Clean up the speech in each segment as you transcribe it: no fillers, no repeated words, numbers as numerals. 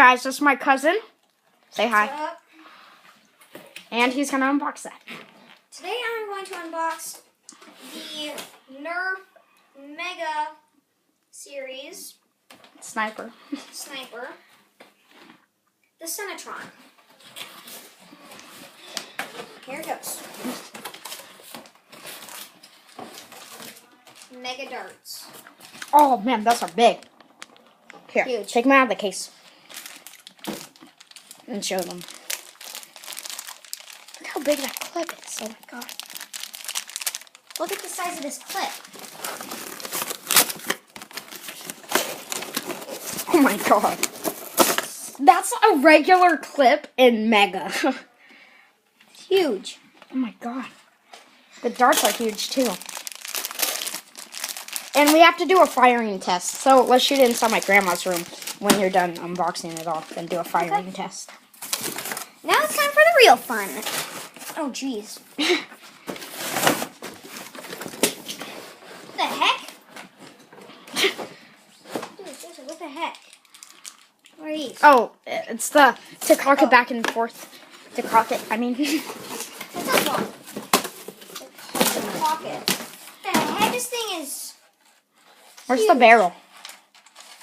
Guys, this is my cousin. Say hi. What's up? And he's going to unbox that. Today I'm going to unbox the Nerf Mega Series Sniper. Sniper, the Senatron. Here it goes. Mega darts. Oh, man, those are big. Here, Huge. take them out of the case. And show them. Look how big that clip is. Oh, my God. Look at the size of this clip. Oh, my God. That's a regular clip in Mega. It's huge. Oh, my God. The darts are huge, too. And we have to do a firing test. So let's shoot it inside my grandma's room when you're done unboxing it all. Then do a firing test. Now it's time for the real fun. Oh, jeez. What the heck? Dude, seriously, what the heck? What are these? Oh, it's the to cock it back and forth. To cock it, I mean. What's that one? The pocket. What the heck? This thing is... Where's the barrel?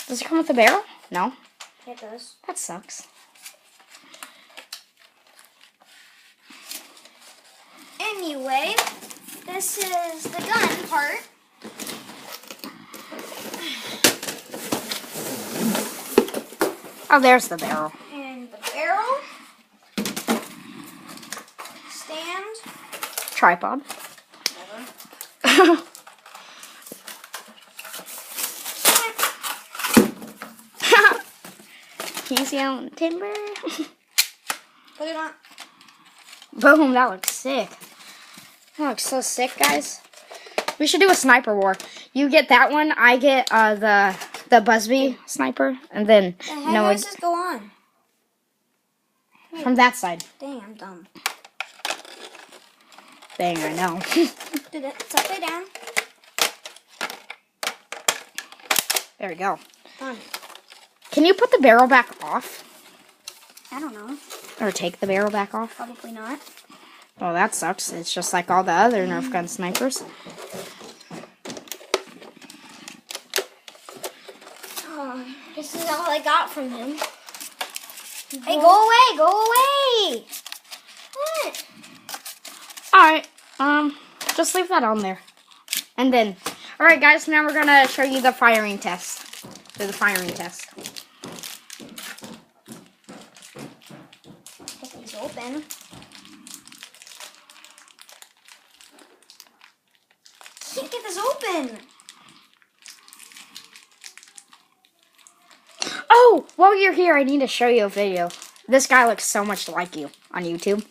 Does it come with a barrel? No. It does. That sucks. Anyway, this is the gun part. Oh, there's the barrel. And the barrel. Stand. Tripod. Whatever. Easy on timber. Put it on. Boom, that looks sick. That looks so sick, guys. We should do a sniper war. You get that one, I get the Busby sniper, and then The heck does this go on? from that side. Dang, I'm dumb. Dang, I know. Dude, it's upside down. There we go. Done. Can you put the barrel back off? I don't know. Or take the barrel back off? Probably not. Well, that sucks. It's just like all the other Nerf gun snipers. Oh, this is all I got from him. Hey, go away! Go away! What? Alright, just leave that on there. And then, alright guys, now we're gonna show you the firing test. Do the firing test. Get these open. Can't get this open. Oh, while you're here, I need to show you a video. This guy looks so much like you on YouTube.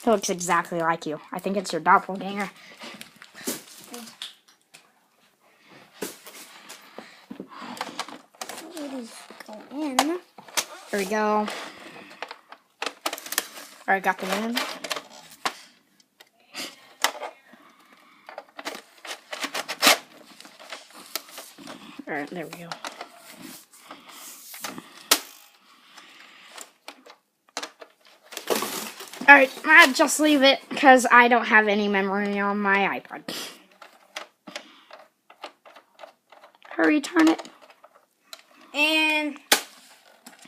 He looks exactly like you. I think it's your doppelganger. Where do these go in? Here we go. Alright, got them in. Alright, there we go. Alright, I'll just leave it because I don't have any memory on my iPod. Hurry, turn it. And there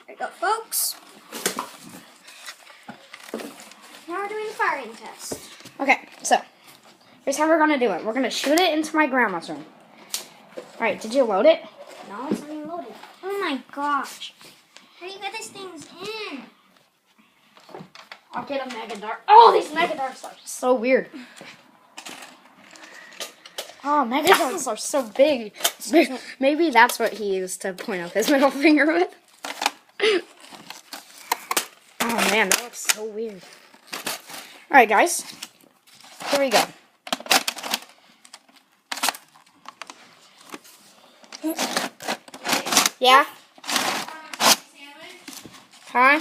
we go, folks. Now we're doing the firing test. Okay, so here's how we're gonna do it. We're gonna shoot it into my grandma's room. Alright, did you load it? No, it's not even loaded. Oh my gosh. How do you get these things in? I'll get a mega dart. Oh, these mega darts are so weird. Oh, mega darts are so big. Maybe that's what he used to point up his middle finger with. Oh man, that looks so weird. Alright guys, here we go. Yeah? Huh?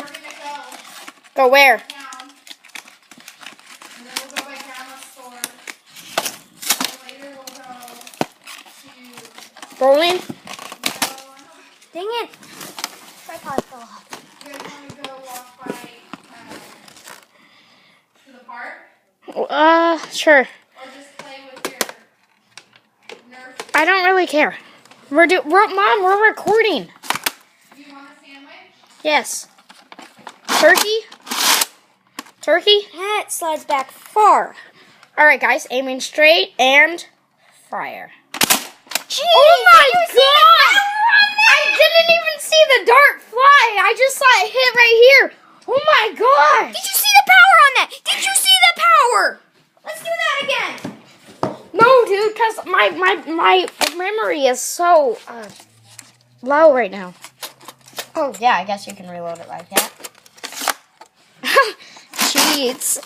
Go where? Bowling? Dang it. sure. Or just play with your Nerf. I don't really care. Mom, we're recording. You want a sandwich? Yes. Turkey? Turkey? That slides back far. All right, guys. Aiming straight and fire. Jeez, Oh my did you see the god! power on I didn't even see the dart fly. I just saw it hit right here. Oh my god! Did you see the power on that? Did you see the power? Let's do that again. No, dude, because my memory is so low right now. Oh, yeah, I guess you can reload it like that. Cheats.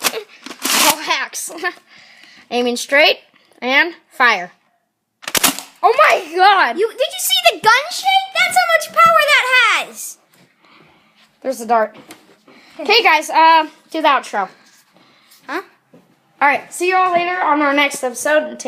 All hacks. Aiming straight and fire. Oh my god! Did you see the gun shake? That's how much power that has. There's the dart. Okay, guys, do the outro. Huh? All right, see you all later on our next episode. Take